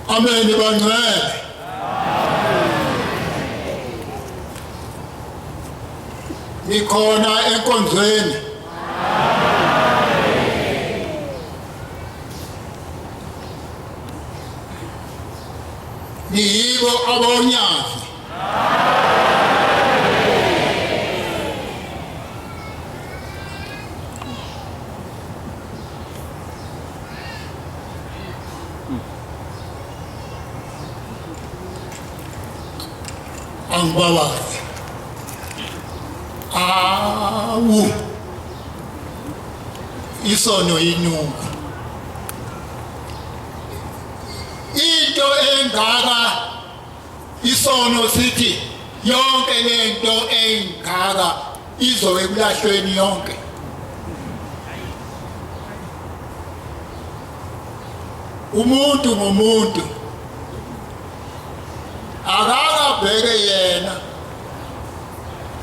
Amen bangcwele. Nikhona enkonzweni. Niyibo abonyazi. Angibabazi. Awu. Isono inuku. Into engaka isono sithi yonke lento engaka izobe ebulahlweni yonke. Umuntu ngomuntu akakabheke yena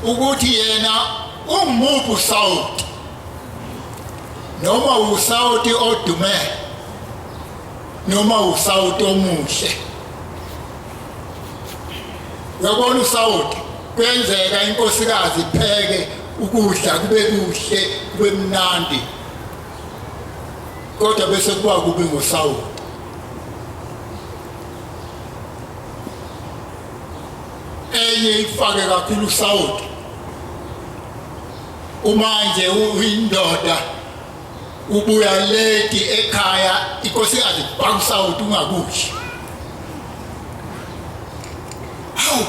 ukuthi yena ungumuphi usawuti noma usawuti odume noma usawuti omuhle. Uyabona usawuti kwenzeka inkosikazi ipheke ukudla kube kuhle kube mnandi kodwa bese kuba kubi ngosawuti. Enye ifake kakhulu usawuti umanje uyindoda ubuya late ekhaya inkosikazi bhaka usawuti ungakudli. Hawu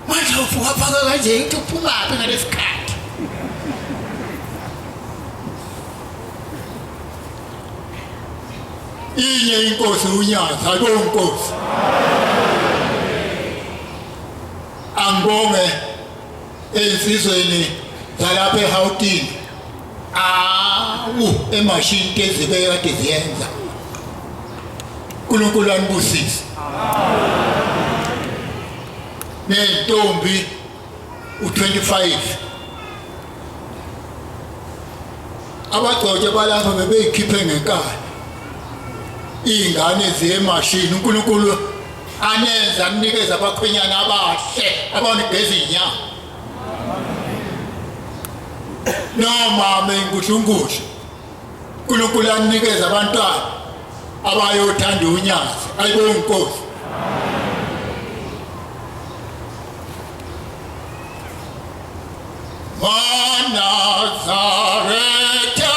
manje ufuphaka kanje into uphumaphi ngalesikhathi. Inye inkosi uNyazi ayibonkosi. Angibonge ezizweni zalapha eHautini. Awu emashini kezibe kade ziyenza. uNkulunkulu anibusise. Nentombi u25 abagcotshe balapha bebeyikhiphe ngenkani. Ingane ziye emashini uNkulunkulu anenza anikeza abakhwenyana abahle abanigeza inyama. Noma ingudlungudlu uNkulunkulu anikeza abantwana abayothanda uNyazi ayibonkosi. Bamanazaretha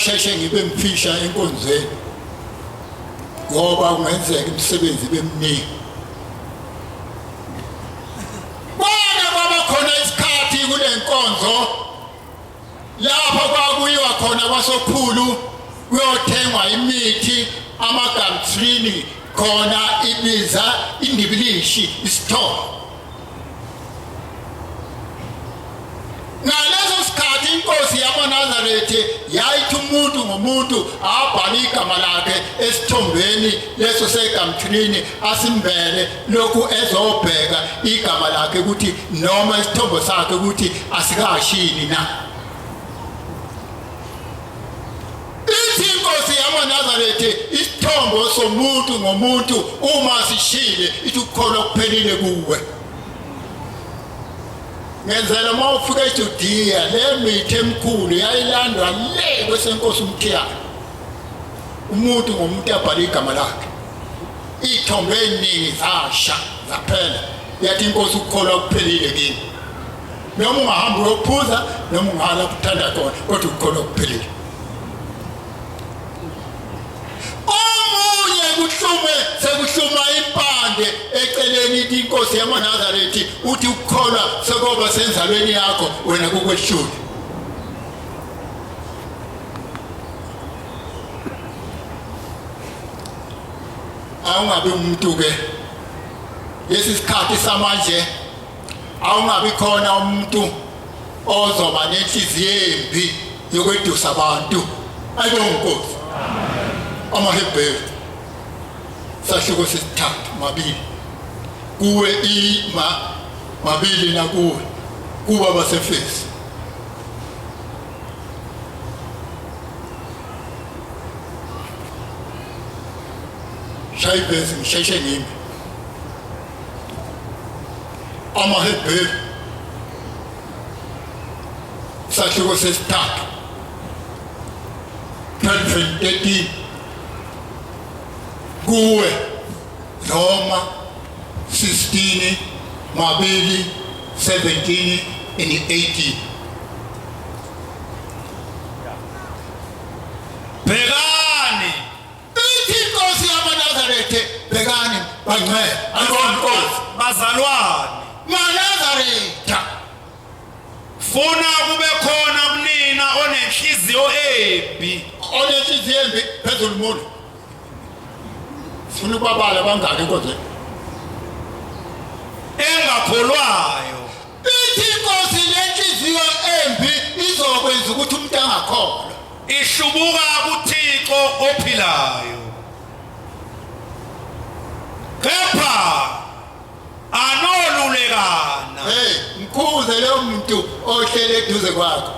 ngisheshe ngibe mfisha enkonzweni ngoba kungenzeka imisebenzi bemningi. Kwaba khona isikhathi kule nkonzo lapha kwakuyiwa khona kwasokhulu kuyothengwa imithi amagamtrini khona ibiza indibilishi isitolo. Ngaleso sikhathi inkosi yabanazaretha yayithi umuntu ngomuntu abhale igama lakhe esithombeni leso segamtrini asimbele lokhu ezobheka igama lakhe ukuthi noma isithombo sakhe ukuthi asikashini na. Inkosi yabanazaretha isithombo somuntu ngomuntu uma sishile ithi ukukholwa kuphelile kuwe. Ngenzela mawufika eJudiya le mithi emkhulu yayilandwa le kwesenkosi uMthiyane. Umuntu ngomuntu abhale igama lakhe. Ithombe eziningi zasha zaphela. Yathi inkosi ukukholwa kuphelile kimi. Noma ungahamba uyophuza noma ungahala kuthanda khona kodwa ukukholwa kuphelile. Kuhlume sekuhluma impande eceleni inkosi yabanazaretha uthi ukukholwa sekoba senzalweni yakho wena kukweshuli. Awungabi umuntu ke lesisikhathi samanje awungabi khona umuntu ozoba nenhliziyo embi yokwedusa abantu. Ayibonge inkosi. Amahebheru sahluko sesithathu mabili kuwe mabili nakuwe kuba basefesi. Shayibhezi ngisheshe ngimi amahebheru sahluko sesithathu 12:13 kuwe Roma 16 mabili 17 and 18. Begani ithi inkosi yabanazaretha begani bangcwele ayibonkosi bazalwane manazaretha funa kube khona umnina onenhliziyo embi phezulu umuntu. Sifuna ukubabala bangaki inkonzo engakholwayo. Ithi inkosi lenhliziyo embi izokwenza ukuthi umuntu angakholwa. Ihlubuka kuThixo ophilayo. Kepha anolulekana. Mkhuze lo muntu ohlele eduze kwakho.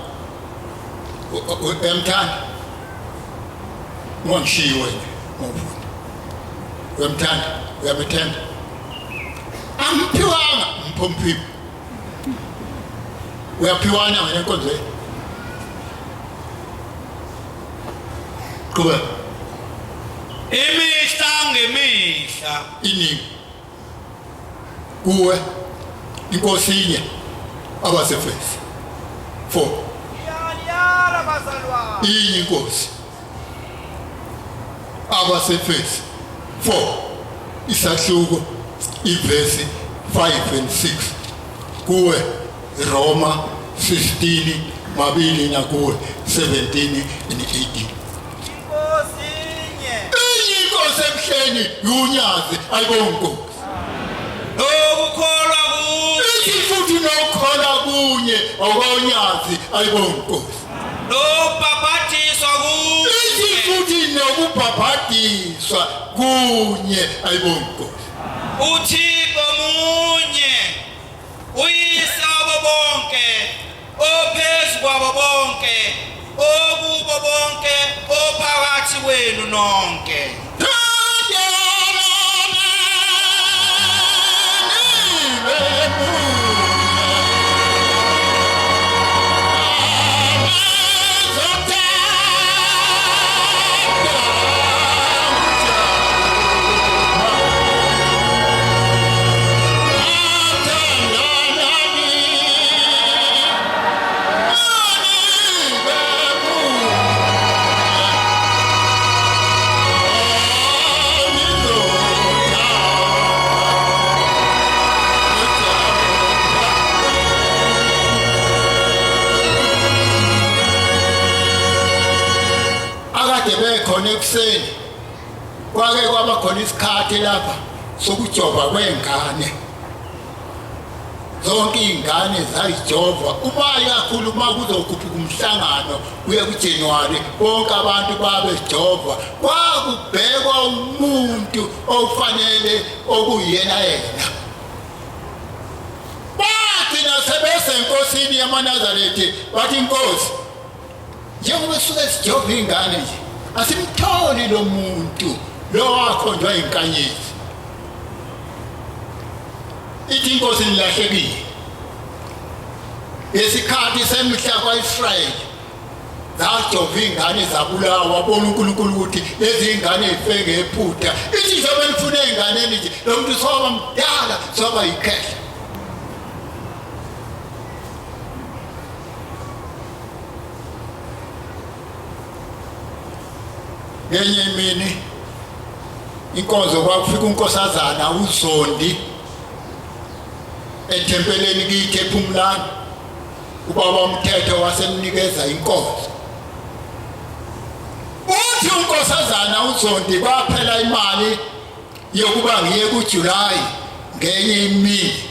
Uyamthanda? Ngongishiwe ngoba uyamthanda, uyamthanda. Amphiwanga mphomphiwe. Uyaphiwana wena enkonzweni. Kuba imihla ngemihla iningi kuwe inkosi inye abasefesi 4 yala bazalwane inye inkosi abasefesi 4 isahluko ivesi 5 and 6 kuwe Roma 16 mabili na kuwe 17 and 18. Inkosi emhleni yunyazi ayibonke. Ukukholwa kunye ithi futhi nokukholwa kunye okonyazi ayibonke. Nobhabhatiswa kunye ithi futhi nokubhabhatiswa kunye ayibonke. Uthixo munye uyise abo bonke ophezu kwabo bonke okubo bonke ophakathi kwenu nonke. khona ekuseni kwake kwaba khona isikhathi lapha sokujova kwengane zonke izingane zayijova ubayi kakhulu uma kuzokhuphuka umhlangano kuye kuJanuary bonke abantu babejova kwakubhekwa umuntu ofanele okuyena yena bagcina sebese enkosini yamanazaretha bathi inkosi njengoba suke sijova ingane nje asimtholi lo muntu lo wakhonjwa inkanyezi ithi inkosi nilahlekile esikhathi semihla kwaIsrael zajova ingane zabulawa wabona uNkulunkulu ukuthi lezi ingane zife ngephutha ithi njengoba nifuna ingane nje lo muntu soba mdala soba yikhehla ngenye imini inkonzo kwakufika unkosazana uZondi etempeleni kithi ePhumlani ubaba umthetho wasemnikeza inkonzo uthi unkosazana uZondi kwaphela imali yokuba ngiye kuJuly ngenye imini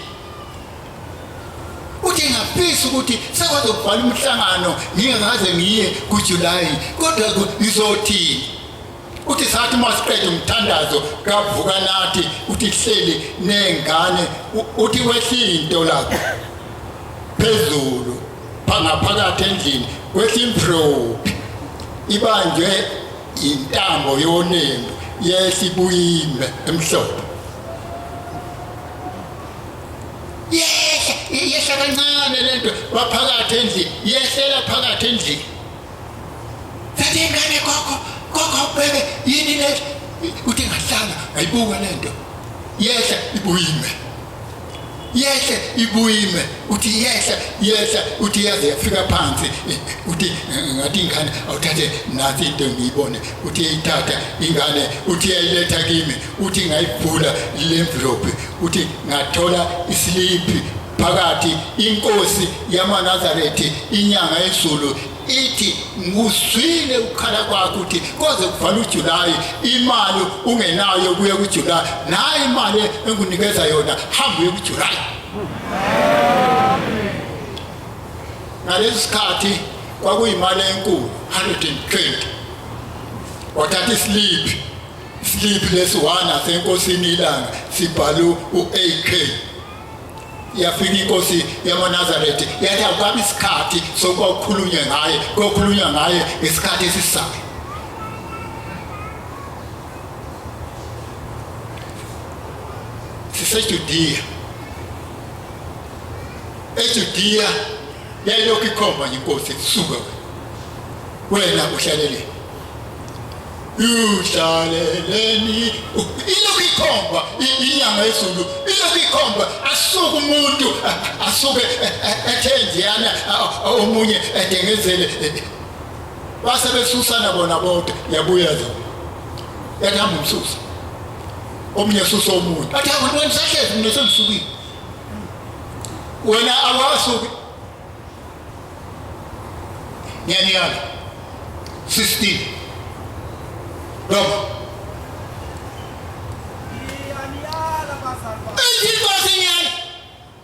uthi ngafisa ukuthi sekwazi ukubhala umhlangano ngingakaze ngiye kuJuly kodwa izothini uthi sathi masiqede umthandazo kavuka nathi uthi hleli nengane uthi wehlinto lakho phezulu phakathi endlini kwehlimfrophi ibanjwe intambo yonembu yesibuyime emhlophe yehla kancane lento baphakathi endlini yehlela phakathi endlini sathi ingane koko bheke yini le uthi ngahlala ayibuka lento yehla ibuyime uthi yehla uthi yaze yafika phansi uthi ngathi ingane awuthathe nathi into ngiyibone uthi yayithatha ingane uthi yayiletha kimi uthi ngayivula le envelope uthi ngathola isliphi phakathi inkosi yamanazaretha inyanga yezulu ithi nguzwile ukukhala kwakho uthi koze kuvala uJuly imali ungenayo kuye kuJuly nayi imali engunikeza yona hamba uye kuJuly ngalesi sikhathi kwakuyimali enkulu 120 wathatha islip lesiwana senkosini ilanga sibhale u-AK yafika inkosi yamanazaretha yathi akukabi isikhathi sokukhulunywa ngaye ngesikhathi esisayo siseJudiya eJudiya yayilokhu ikhomba nje inkosi suka wena uhlalele uhlaleleni ilokhu ikhomba inyanga yezulu ilokhu ikhomba asuke umuntu asuke ethenjiyana omunye edengezele base besusana bona bonke yabuya zo yathamba umsusa omunye susa omunye athi wena sahlezi mina sengisukile wena awasuki nyaniyala 16 Rob.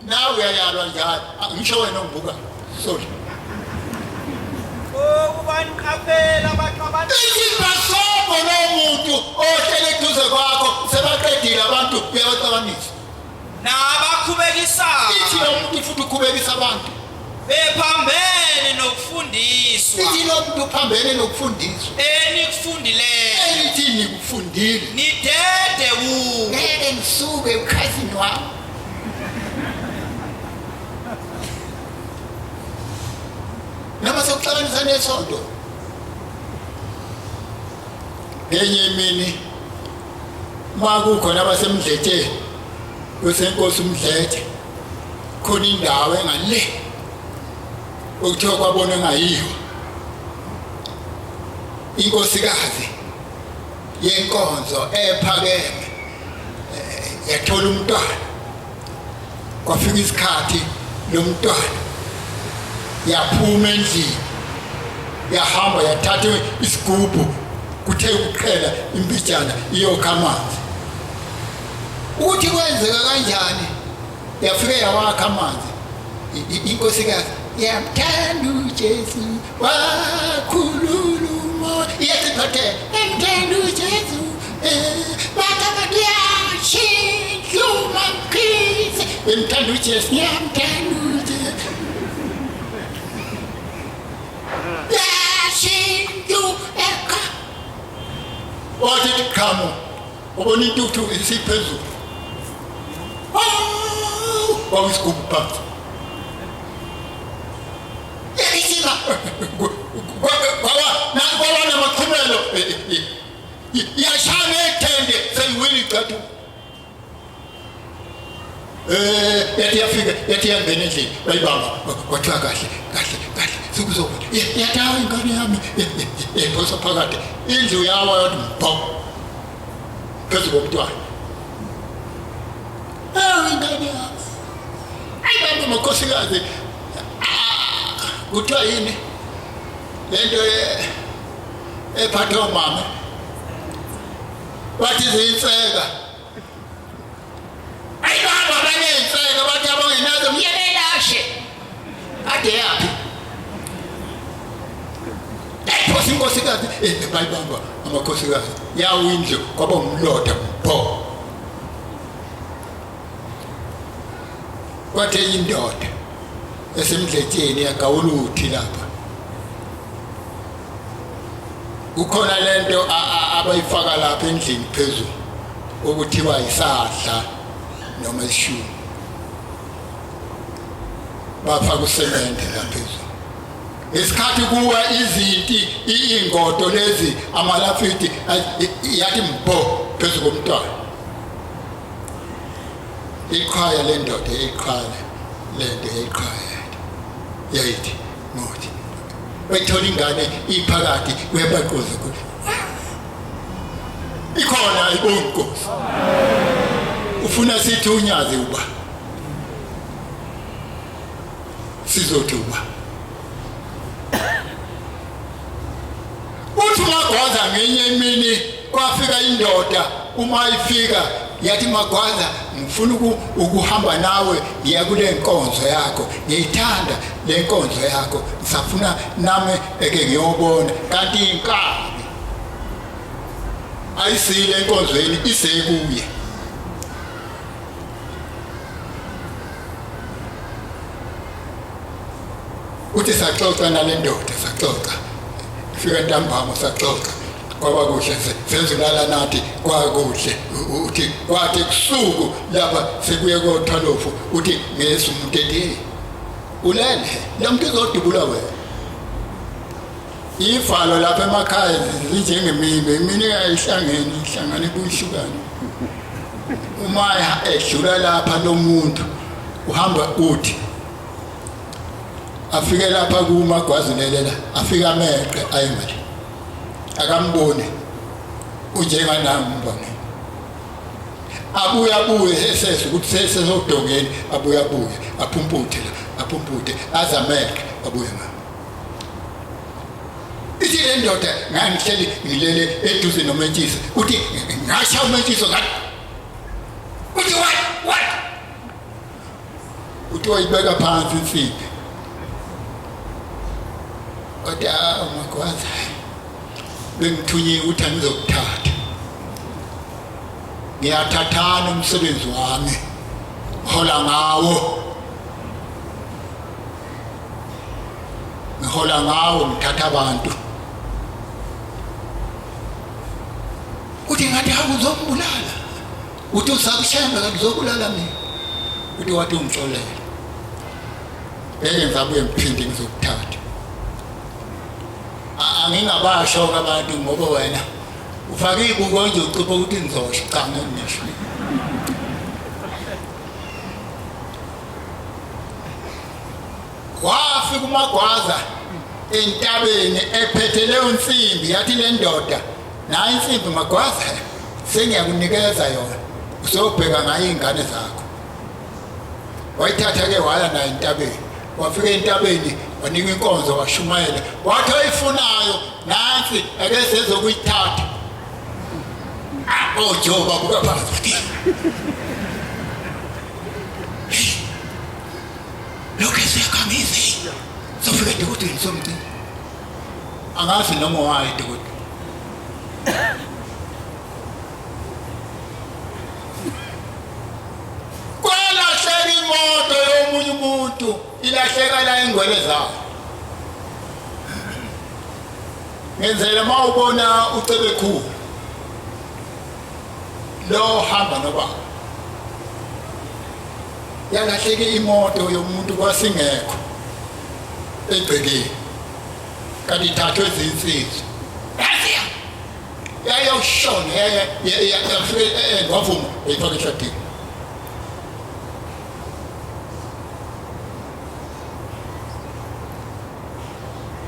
Now we are God. I'm showing no book. Sorry. Oh, one capella, but this is my soul for no mood. Oh, tell it to the Baco, Sebastian, I want to pay what I need. Now, Kubegisa, if you Kubegi Savant. Bepambene nokufundiswa. Ithi lo phambene nokufundiswa. Enikufundile. Elithi nikufundile. Nidede ku. Ngeke ngisuke ukhazini wami. Nama sokuxabanisa nesonto. Ngenye imini makukhona abasemdletheni. Kusenkosi umdlethe. Khona indawo engale. Ukuthiwa kwabona ngayiwa inkosikazi yenkonzo ephakeme yathola umntwana kwafika isikhathi lo mntwana yaphuma endlini yahamba yathatha isigubhu kuthe ukuqhela imbijana iyokha amanzi uthi kwenzeka kanjani yafika yawakha amanzi inkosikazi yamthanda uJesu wakhuluma iyasiphathe yamthanda uJesu bathi yashiyuma mkhize yamthanda uJesu yamthanda uJesu yashiyuma wathi qhamu ubona intuthu isiphezulu wawisigubhu phansi kwawana machumelo yashane ethende seyiwile icathu yathi yafika yathi yangena endlini bayibamba kwathiwa kahle sikuzokwenza yathi hayi ingane yami ephosa phakathi indlu yawa yathi mpho phezu komntwana ingane yami ayibamba makhosikazi kuthiwa yini lento ephathe umama bathi ziyinseka ayibamba baney'nseka bathi abangenazo myebelashe ade yaphi ayiphosa inkosikazi bayibamba amakhosikazi yawindlu kwaba umloda pho kwathe indoda esemdletsheni yagawuluthi lapha kukhona lento abayifaka lapha endlini phezulu okuthiwa isahla noma isishuni bafaka usemende lapha phezulu esikhathi kuwa izinti ingodo lezi amalafiti yathi mpho phezu komntwana iqhaya le ndoda iqhaya lento eyiqhaya yayithi ngothi bayithola ingane iphakathi uyabaqoza ukuthi ikhona ayibongi inkosi ufuna sithi unyazi uba sizothi uba uthi Magwaza ngenye imini kwafika indoda uma ifika yathi Magwaza ngifuna ukuhamba nawe ngiya kule nkonzo yakho ngiyithanda le nkonzo yakho ngisafuna nami eke ngiyobona kanti inkabi ayisile enkonzweni isekuye uthi saxoxa nale ndoda saxoxa fika ntambama saxoxa kwaba kuhle sezilala nathi kwakuhle uthi kwathi kusuku lapha sekuye kothalofu uthi ngesu umuntu ethi ulele lamuntu uzodubula wena ifalo lapha emakhaya zinjengemimbe imini ihlangane kuyihlukane uma edlula lapha lo muntu uhamba uthi afike lapha kuMagwazi lelela afika ameqe ayimali akambone unjenganami mbone abuye sesese ukuthi sesezodongeni abuye aphumputhe azameke abuye ngami ithi le ndoda ngangihleli ngilele eduze nomentshisi uthi ngasha umentshisi ngathi uthi what uthi wayibeka phansi insipho kodwa Magwaza bengithunyiwe ukuthi angizokuthatha ngiyathathana umsebenzi wami hola ngawo ngithatha abantu uthi ngathi akuzombulala uthi usakushemba ngizobulala mina uthi wathi ungixolele ngizabuye ngiphinde ngizokuthatha angingabasho abantu ngoba wena ufake ibuko nje ucipha ukuthi ngizosho cha ngisho wafika uMagwaza entabeni ephethe leyo nsimbi yathi le ndoda nayi insimbi Magwaza sengiyakunikeza yona usobheka ngayo izingane zakho wayithatha ke waya nayo entabeni wafika entabeni wanika inkonzo washumayela wathi oyifunayo nansi ake sezokuyithatha oJoba buka phansi lokho siyakamizi sofika edokodweni somcini angazi noma wayi edokodweni kwalahleka imoto yomunye umuntu ilahleka la ingwele zayo ngenzela mawubona ucebe khulu lo hamba noba yalahleka imoto yomuntu kwasingekho egcekeni kanti ithathwe izinsizwa yayoshona yafike wavuma yayifaka ehladini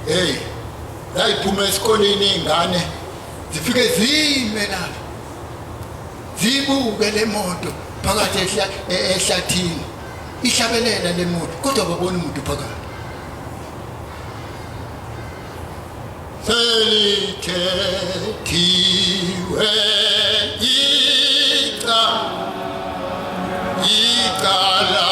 hey zayiphuma esikoleni ingane zifike zime lapha zibuke le moto phakathi ehlathini ihlabelela le moto kodwa babona umuntu phakathi selithethiwe icala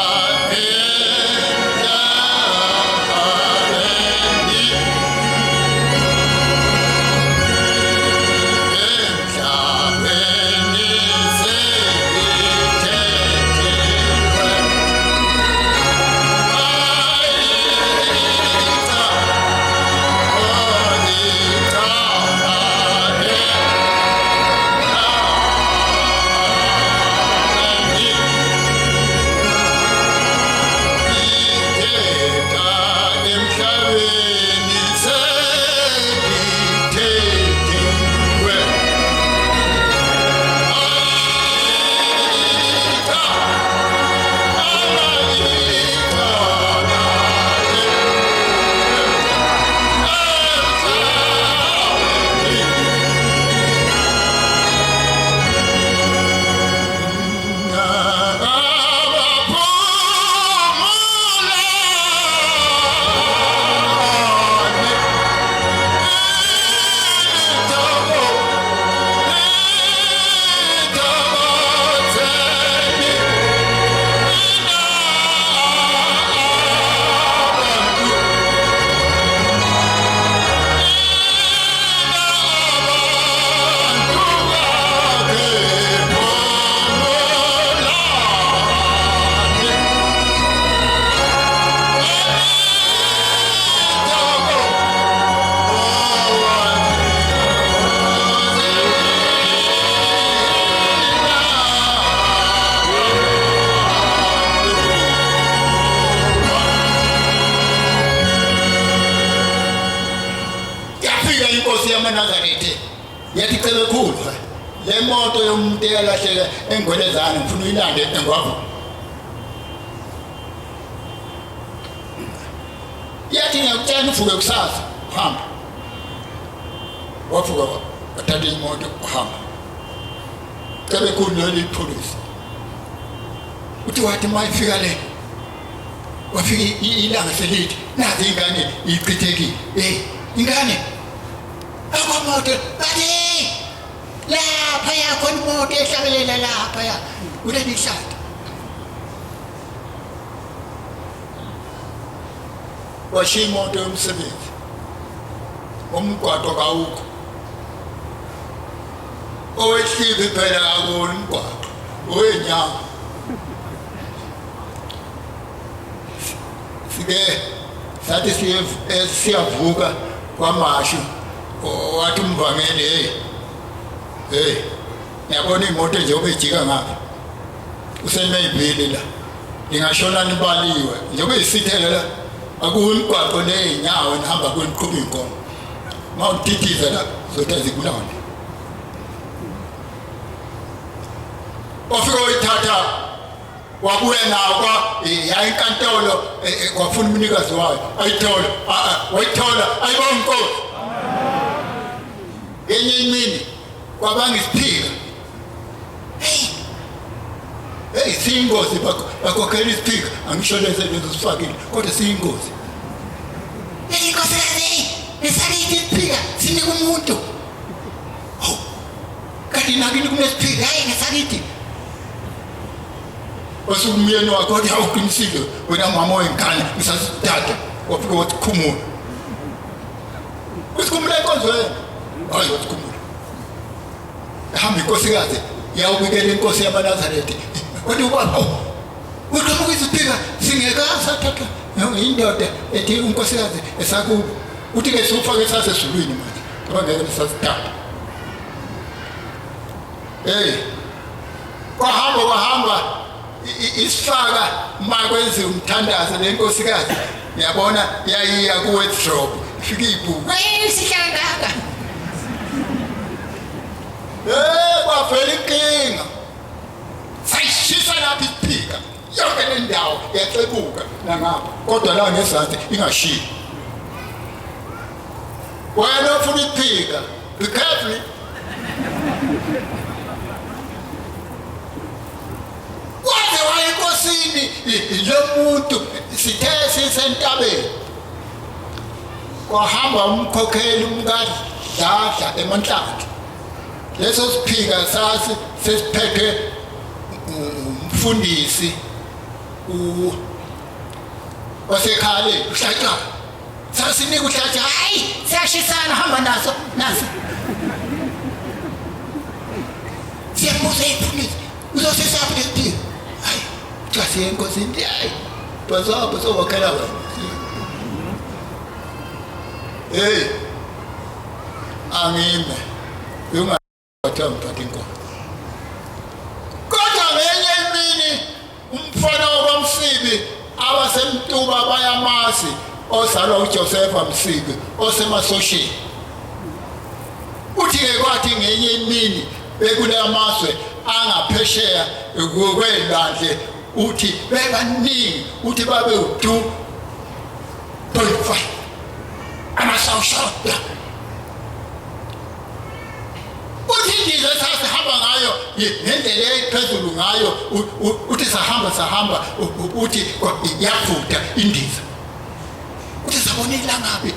bamanazaretha yathi cebe khulu le moto yomuntu eyalahleka engwelezana ngifuna uyilande engwavo yathi ngiyakutshela uvuke kusasa hamba wavuka wathatha imoto uhamba cebe khulu lo lipolice uthi wathi mayifika le wafika ilanga selithi nazi ingane ichithekile ingane abamoto bani lapha yakho imoto ehlabelela lapha ya uleni shada washiya imoto yomsebenzi umgwaqo kawukho owehlibi phela akona umgwaqo owenyawo sike sathi siyavuka kwamashu wathi umvangeli hey ngiyabona imoto nje obejika ngapha useneyibhili la ngingashona nibaliwe njengoba isithele la akumgwaqo leinyawo nihamba kweniqhuba inkomo mawutithiza la zothi zikulana ofika uyithatha wabuya nawo kwa yayinkantolo kwafuna umnikazi wayo ayithola wayithola ayibona inkosi yenye imini kwabanga isiphika hey siyingozi bakhokhela isiphika angisho lezo sifakile kodwa siyingozi inkosikazi esakithi isiphika sinika umuntu kanti nakini kunesiphika hayi ngesakithi osumyeni wakho kodwa awuqinisile wena mama wengane ngisasithatha wafika wakhumula usikhumula inkonzo yena hayi wasikhumula hamba inkosikazi yawubikela inkosi yamanazaretha kodwa ubaba uqhamuka isiphika singekasathatha indoda ethi unkosikazi esakubo uthi ke sufake sasezulwini manje abangeke sasithatha kwahamba isifaka makwenze umthandazo lenkosikazi ngiyabona yayiya ku wardrobe ifika ibhuku sihlangaka kwavela inkinga sayishisa lapha isiphika yonke le ndawo yacebuka nangapha kodwa la ngezansi ingashiyi wena ufuna isiphika be careful enkosini lo muntu sithe sisentabeni kwahamba umkhokheli umkadladla emanhlanhla leso siphika sesiphethe umfundisi wasekhale uhlatsha sasinika uhlatsha hayi siyashisana hamba naso siyabuza iphumile uzosesaphi lesiphika kasi enkosini hayi bazapho sowakhela wena angime ungathatha inkomo kodwa ngenye imini umfana wabamsibi abasemtuba bayamasi ozalwa uJosepha Msibi osemasosheni uthi ke kwathi ngenye imini bekulamazwe angaphesheya kwelwandle uthi bebaningi uthi babe u2.5 amasawushoda uthi indiza sasihamba ngayo ngendlela ephezulu ngayo uthi sahamba uthi yafuda indiza uthi sabona ilangabi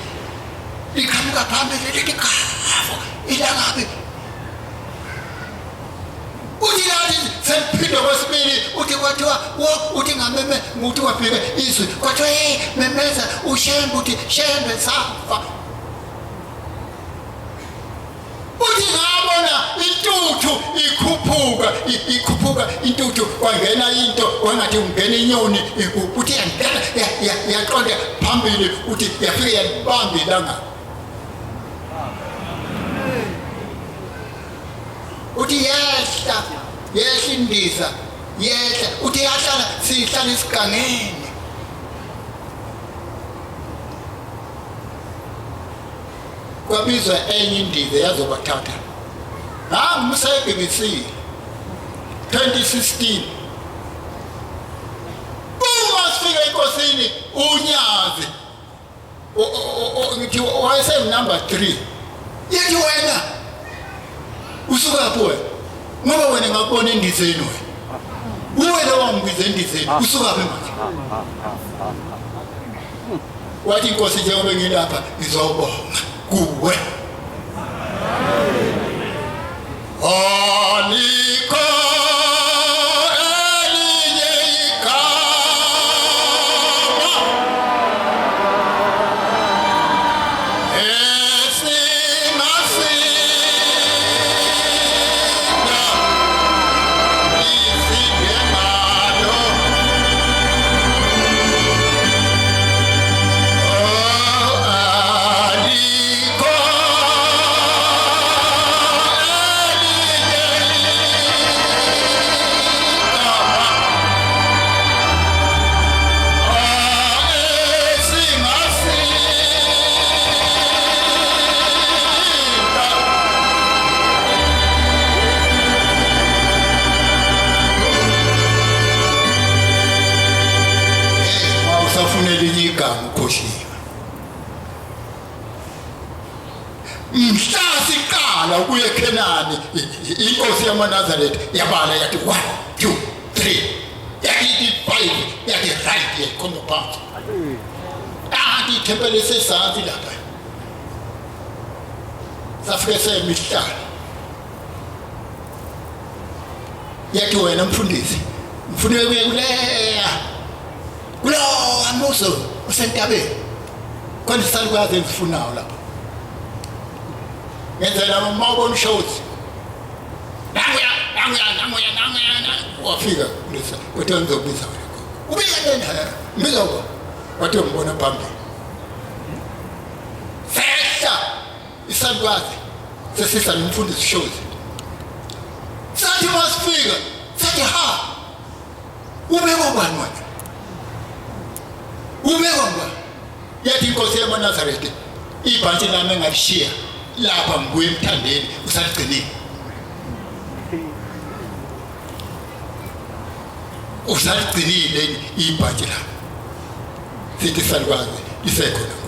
likhamuka phambili likhafa ilangabi uthi lathi semphindo kwesibili uthi kwathiwa uthi ngameme uthi wafika izwi kwathiwa memeza ushembe uthi shembe safa uthi ngabona intuthu ikhuphuka intuthu kwangena into kwangathi ungena inyoni uthi yangena yaqonda phambili uthi yafika yabamba ilanga uthi yehla indiza yehla uthi yahlala sihlala isigangeni kwabizwa enye indiza yazobathatha ngumseBBC 2016 uma sifika enkosini uNyazi ngithi wase number 3 yethi wena usuka pho ngoba wena ngakubona endizeni wena wambiza endizeni usuka phi manje wathi inkosi njengoba ngilapha ngizobonga kuwe alikho elinye igama mhla siqala ukuye eKhenani inkosi yamanazaretha yabala yathi 1 2 3 yakithi 5 yathi right yekhomba phansi ithempeli sesansi lapha safike semihlalo yathi wena mfundisi mfune kuleya kulo amuso usentabeni kwani salukazi engifunayo lapha ngenzela mawubona shows nanguya wafika lesa kodwa ngizobiza wena ubika lena mbiza kwa wathi umbona phambili sehla isalukazi sesisa nomfundisi shows sathi masifika sathi ha ubekwa bani wena ubekwa bani yathi inkosi yamanazaretha ibhantshi lami engalishiya lapha ngibuye emthandeni usaligcinile usaligcinile ibhantshi lami sithi salukazi isekhona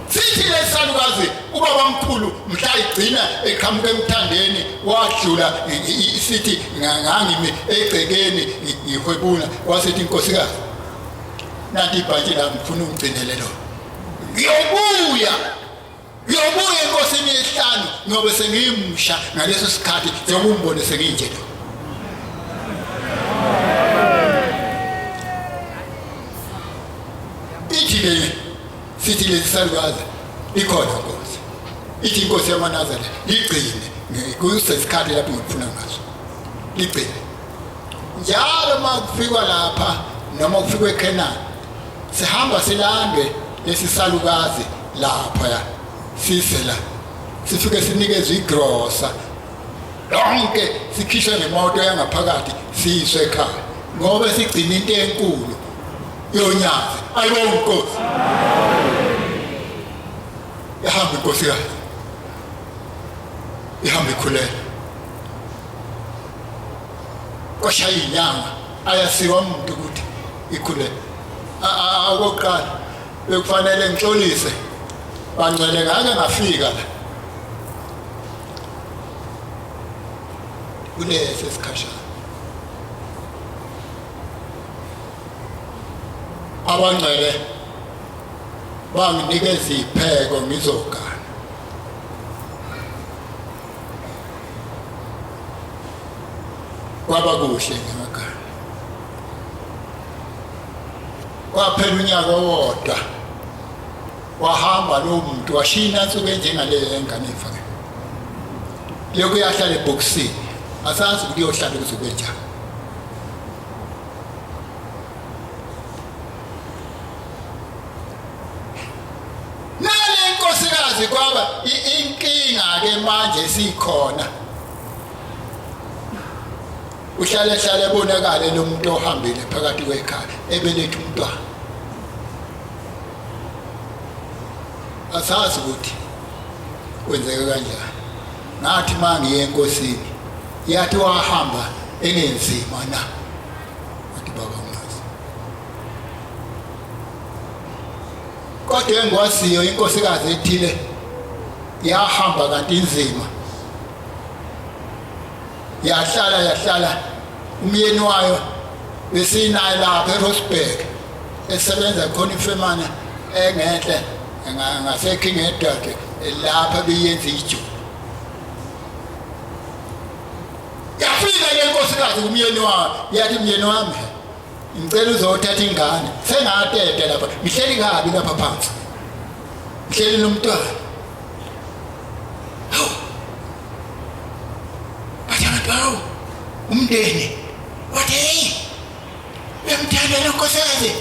sithi lesalukazi ubaba mkhulu mhla igcina eqhamuka emthandeni wadlula sithi ngangimi egcekeni ngihwebula wasithi inkosikazi nathi ibhantshi lami ngifuna ungigcinele lo ngiyobuya enkosini yesihlanu ngoba sengimsha ngaleso sikhathi njengombone senginje lo sithi lesalukazi ikhona inkosi ithi inkosi yamanazaretha ligcine kusesikhathi lapho ngifuna ngaso ligcine njalo makufikwa lapha noma kufikwe eKenani sihamba silandwe lesi salukazi lapha sisela sifike sinikezwe igrosa lonke sikhishwe ngemoto yangaphakathi siyiswe ekhaya ngoba sigcina into enkulu yonyazi ayibona inkosi yahamba inkosikazi ihamba ikhuleka kwashaya inyanga ayasiwa umuntu ukuthi ikhuleka okokuqala bekufanele ngixolise bancele ngake ngafika la kulesi sikhashana abangcele banginikeza ipheko ngizogana kwaba kuhle ngemakhaya kwaphela unyaka owodwa wahamba lo muntu washina insuku enjengaleyo engane ifake lokhu yahlala ebhokisini asazi ukuthi uyohlala kuze njani nale nkosikazi kwaba inkinga ke manje sikhona uhlale ebonakala lo muntu ohambile phakathi kwekhaya ebelethe umntwana asazi ukuthi kwenzeka kanjani ngathi mangiye enkosini yathi wahamba enenzima na wathi baba ngazi kodwa engwaziyo inkosikazi ethile yahamba kanti inzima yahlala umyeni wayo besinaye lapha eRosberg esebenza khona ifemana engenhle ngaseKing Edward lapha beyenza ijo yafika le nkosikazi kumyeni wayo yathi myeni wami ngicela uzothatha ingane sengatete lapha ngihleli kabi lapha phansi ngihleli nomntwana bawo umndeni wathi hey uyamthanda lo nkosikazi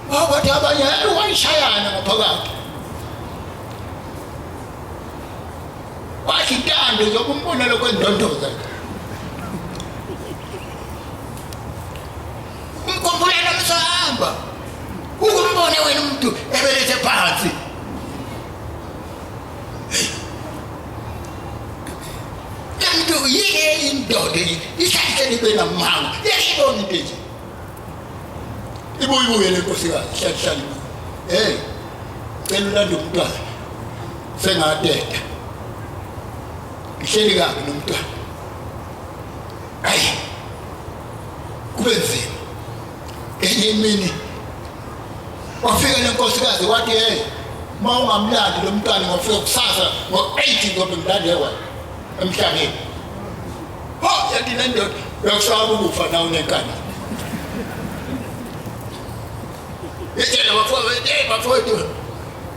wathi abanye wayishayana ngaphakathi wathi intando zokumbona lokho endondoza umkhumbulelo msahamba ukumbone wena umuntu ebelethe phansi kanti yini indoda ihlale libe namanga yayibona into nje ibuye le nkosikazi hlala cela ulanda umntwana sengateta ngihleli kabi nomntwana ayi kubenzima enye imini wafika lenkosikazi wathi hey uma ungamlandi lo mntwana ngofika kusasa ngo-8 ngoba ngilande yena emhlabeni yathi le ndoda yokusaba ukufa nawo nenkani yetshela bafowethu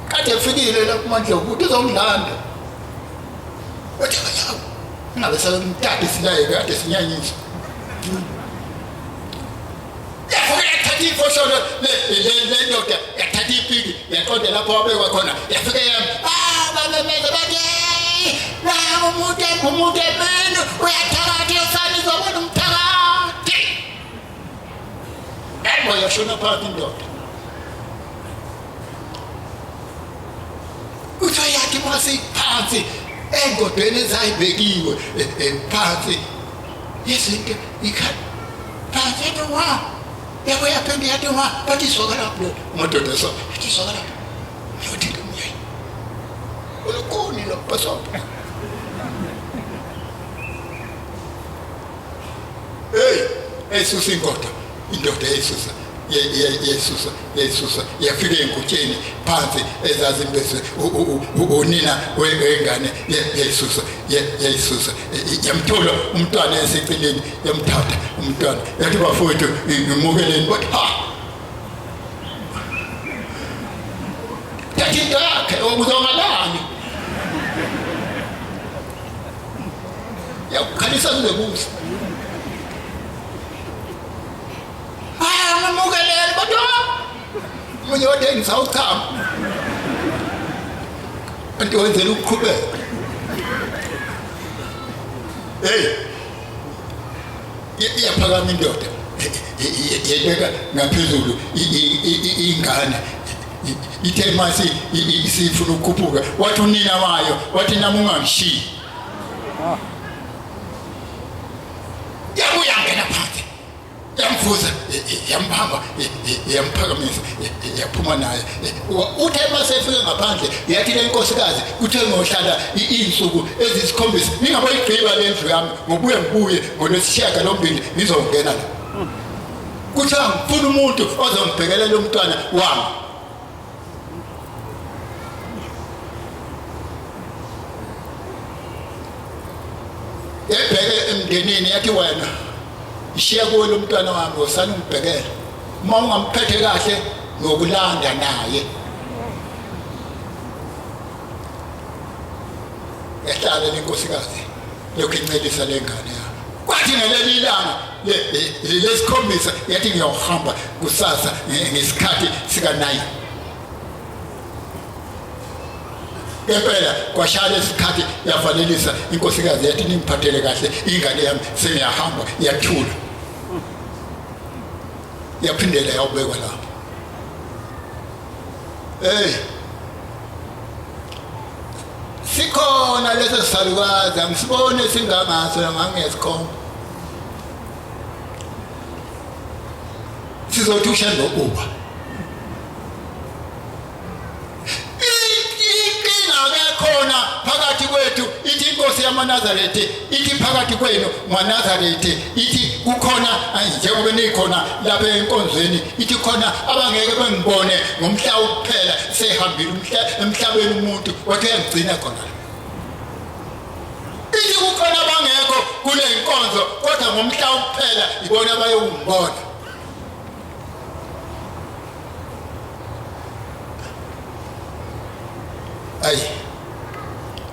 kade efikile lapho manje ukuthi uzongilanda wathi hayi ngabe samthatha isilaye kade sinyanyisa yathatha ifosholo le ndoda yathatha ipiki yaqonda lapho wabekwa khona yafika babemeza bathi umuntu emene uyathakatha yosani uzobona umthakathi yabo yashona phansi indoda kuthiwa yathi masiphansi engodweni ezayibekiwe phansi yezinto ikhaya phansi yathi wa yabo yaphinde yathi wa bathi isoka lapho amadoda so yathi isoka lapho yothi kumnyeni ulukuni lo basopa esusa indoda yesusa yafika enkutsheni phansi ezazimbese unina wengane yesusa yamthola umntwana eseceleni yamthatha umntwana yathi bafowethu ngimukeleni bathi yathi into yakhe okuzongalani yakukhalisa kuzebusa ngamukelele bathi manje wade ngisawuchama anti wenzela ukuqhubeka iyaphakama indoda yebeka ngaphezulu ingane ithe masi isifuna ukukhuphuka wathi unina wayo wathi nami ungangishiyi yabuya ngena phansi yamvuza yambamba yamphakamisa yaphuma naye uthe masefika ngaphandle yathi le nkosikazi kuthe ngohlala izinsuku ezisikhombisa ningabayigqiba lendlu yami ngobuye ngolwesishiyaka lombili ngizongena la kuthiwa ngifuna umuntu ozongibhekela lo mntwana wami ebheke emndenini yathi wena ishiya kuwe lo mntwana wami wosani ungibhekela uma ungamphethe kahle ngokulanda naye yahlala lenkosikazi lokhu incelisa lengane yakhe kwathi ngeleli ilanga lesikhombisa yathi ngiyahamba kusasa ngesikhathi sika-9 kempela kwashaya lesikhathi yavalelisa inkosikazi yathi ningiphathele kahle ingane yami sengiyahamba yathula yaphindela yawubekwa lapho sikhona leso sisalukazi angisibone singangaso ngangesikhomba sizothi ushendo uba khona phakathi kwethu ithi inkosi yamanazaretha ithi phakathi kwenu manazaretha ithi kukhona njengoba nikhona lapha enkonzweni ithi khona abangeke bengibone ngomhla wokuphela sehambile emhlabeni umuntu wathi uyangigcina khona ithi kukhona abangekho kule inkonzo kodwa ngomhla wokuphela ibona bayongibona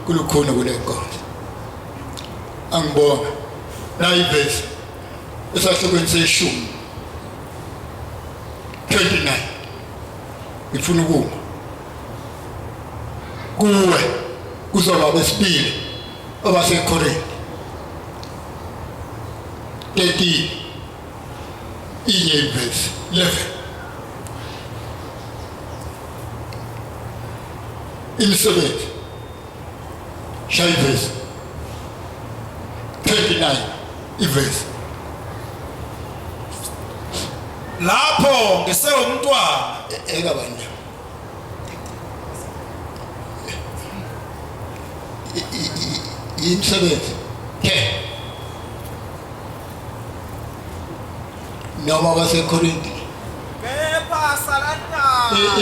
kulukhona kule nkonzo angibonga nayivesi esahlukweni seshumi 29 ngifuna ukuma kuwe kuzoba besibili abaseKhorinthi 13 ivesi 11 imisebenzi shayivesi 29 ivesi lapho ngisewumntwana ekabani imisebenzi noma baseKorinthi kepha salana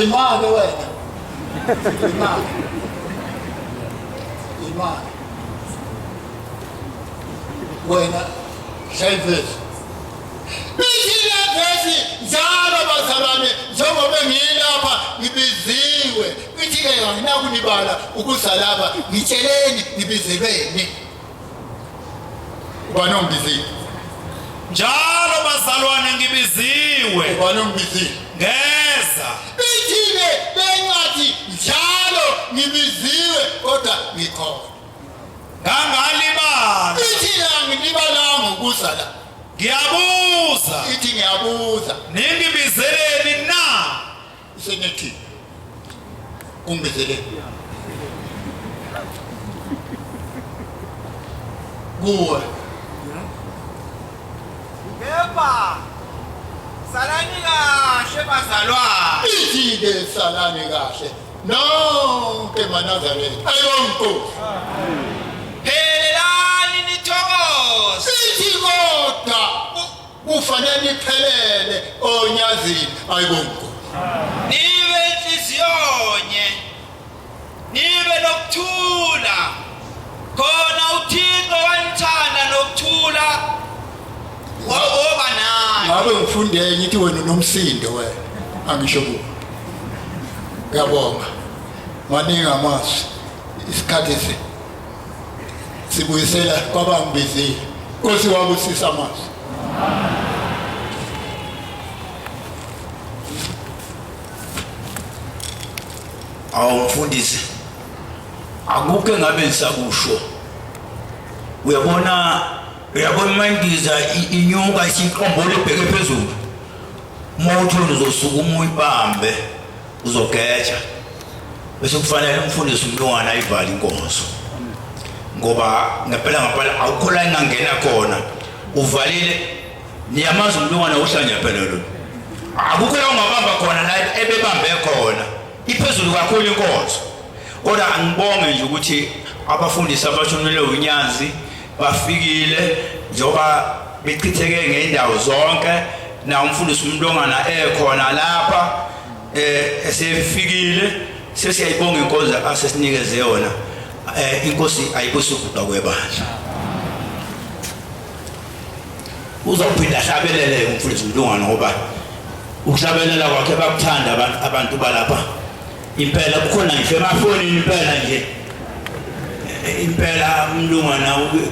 imali wena imali wena shayivezi Bithile vesi njalo bazalwane njengoba ngilapha ngibiziwe ithi ke nginakunibala ukuzalaba ngitsheleni nibizelweni ubani ongibizile njalo bazalwane ngibiziwe ubani ongibizile ngeza Bithile bengathi njalo ngibiziwe kodwa ngikhona ngangalibala Bithile angilibalanga ukuzala ngiyabuza ithi ngiyabuza ningibizeleni na senethi ungibizele kuwe kepha salani kahle bazalwane ithi-ke salani kahle nonke bamanazaretha ayonkosi phelelani nithokoze ithi kodwa kufanele iphelele onyazini ayibonkosi nibe inhliziyonye nibe nokuthula khona uThixo wanithanda nokuthula woba naye ngabe ngifunde ngithi wena unomsindo wena angisho kuwe ngiyabonga maningi amazwi isikhathi sibuyisela kwabangibizile Nkosi wabusisa amazwi awumfundisi akukho engabe ngisakusho uyabona mandiza inyuka isiqombolo ebheke phezulu mawuthi uzosukuma uyibambe uzogeja bese kufanele umfundisi Mlungwane ayivale inkonzo ngoba ngempela awukho la engangena khona uvalile niyamazi Mlungwane uhlanya phela lo akukho la ungabamba khona la ebebambe khona iphezulu kakhulu inkonzo kodwa angibonge nje ukuthi abafundisi abashonele uNyazi bafikile njoba bechitheke ngeendawo zonke na umfundisi Mlungwane ekhona lapha esefikile sesiyayibonga inkonzo asesinikeze yona inkosi ayibusukudwa kwebandla uzophinda hlabelele umfundisi Mlungwane ngoba ukuhlabelela kwakhe bakuthanda abantu balapha impela kukhona ngisho emafonini impela nje impela Mlungwane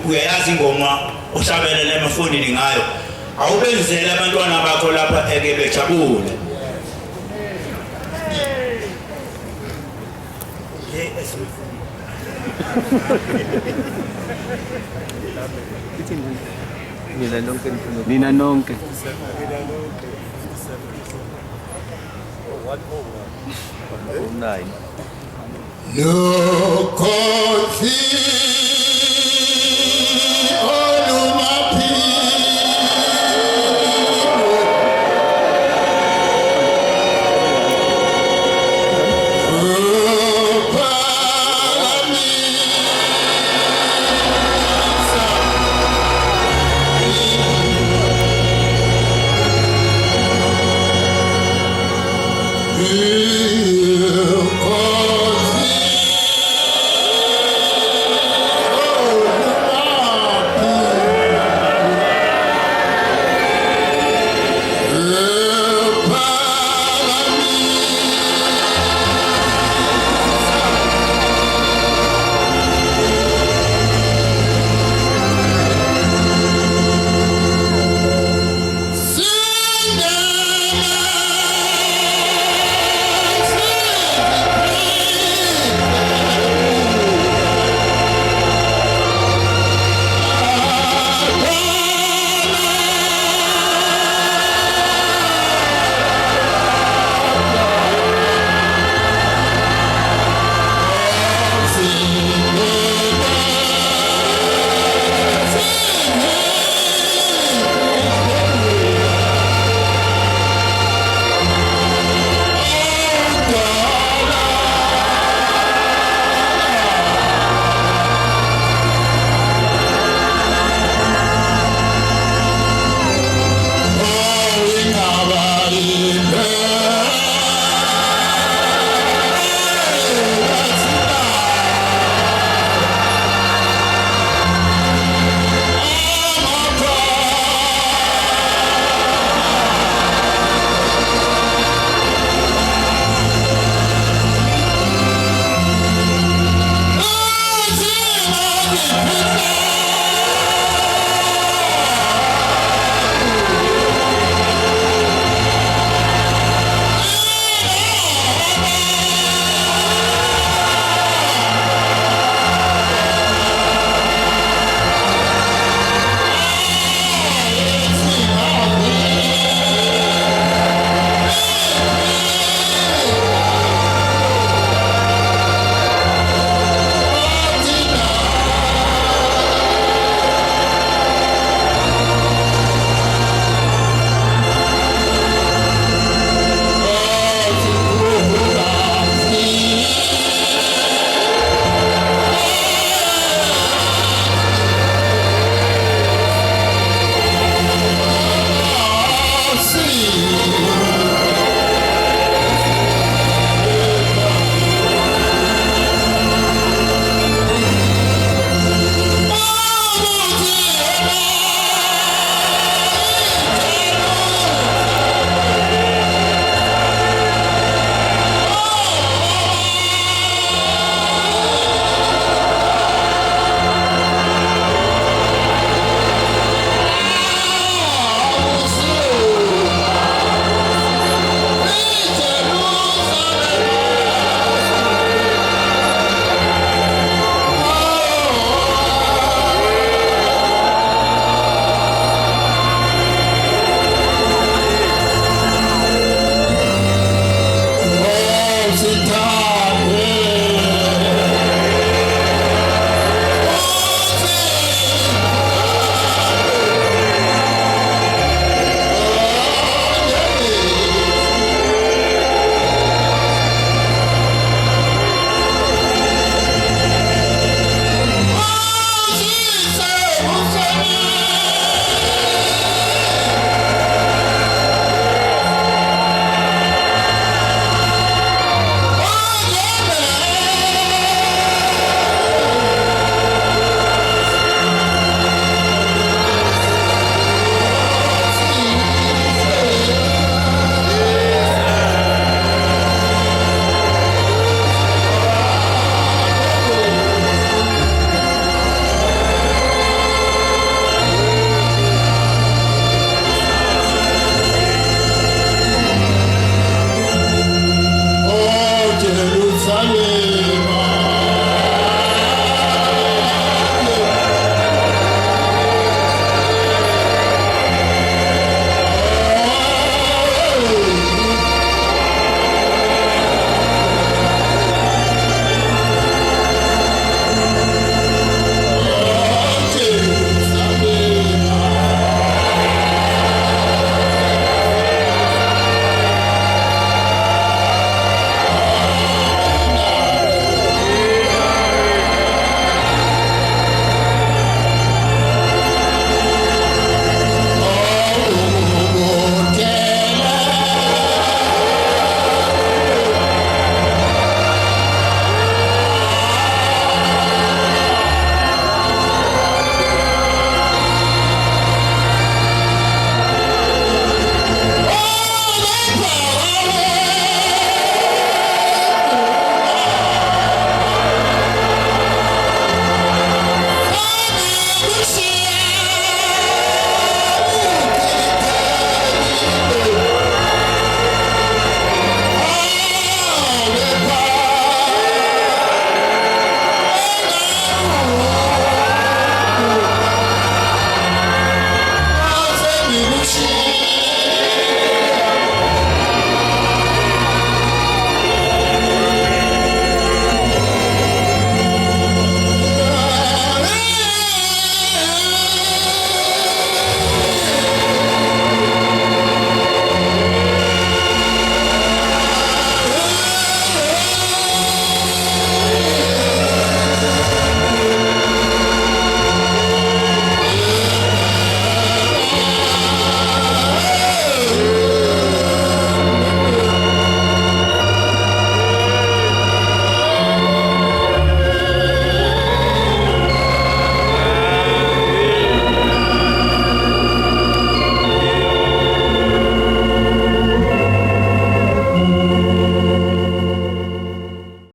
uyayazi ingoma ohlabelela emafonini ngayo awubenzele abantwana bakho lapha eke bejabule Nina nonke. Nokhosi olumaphilo uphakamisa